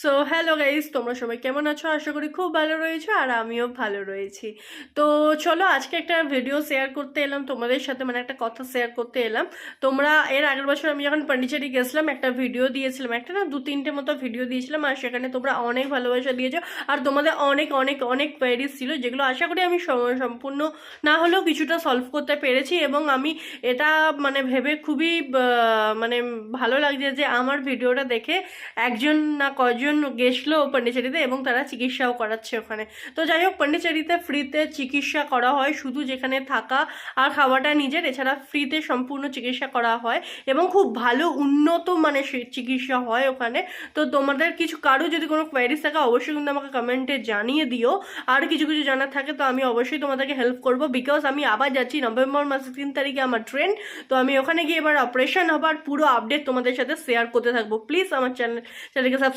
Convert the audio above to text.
So hello guys, তোমরা সবাই কেমন আছো? আশা করি খুব ভালো রয়েছো আর আমিও ভালো রয়েছি। তো চলো আজকে একটা ভিডিও শেয়ার করতে এলাম তোমাদের সাথে, মানে একটা কথা শেয়ার করতে এলাম। তোমরা এর আগের বছর আমি যখন পন্ডিচেরি গেছিলাম একটা ভিডিও দিয়েছিলাম, একটা না দু তিনটে মতো ভিডিও দিয়েছিলাম, আর সেখানে তোমরা অনেক ভালোবাসা দিয়েছো। আর তোমাদের অনেক অনেক অনেক কোয়েরিজ ছিল, যেগুলো আশা করি আমি সম্পূর্ণ না হলেও কিছুটা সলভ করতে পেরেছি। এবং আমি এটা মানে ভেবে খুবই মানে ভালো লাগছে যে আমার ভিডিওটা দেখে একজন না কয়জন গেছিলো পন্ডিচেরিতে এবং তারা চিকিৎসাও করাচ্ছে ওখানে। তো যাই হোক, পন্ডিচেরিতে ফ্রিতে চিকিৎসা করা হয়, শুধু যেখানে থাকা আর খাওয়াটা নিজের, এছাড়া ফ্রিতে সম্পূর্ণ চিকিৎসা করা হয় এবং খুব ভালো উন্নত মানে চিকিৎসা হয় ওখানে। তো তোমাদের কিছু কারো যদি কোনো কোয়ারিজ থাকে অবশ্যই কিন্তু আমাকে কমেন্টে জানিয়ে দিও। আর কিছু কিছু জানার থাকে তো আমি অবশ্যই তোমাদেরকে হেল্প করবো, বিকজ আমি আবার যাচ্ছি নভেম্বর মাসের 3 তারিখে আমার ট্রেন। তো আমি ওখানে গিয়ে এবার অপারেশন হবার পুরো আপডেট তোমাদের সাথে শেয়ার করতে থাকবো। প্লিজ আমার চ্যানেলকে সাবস্ক্রাইব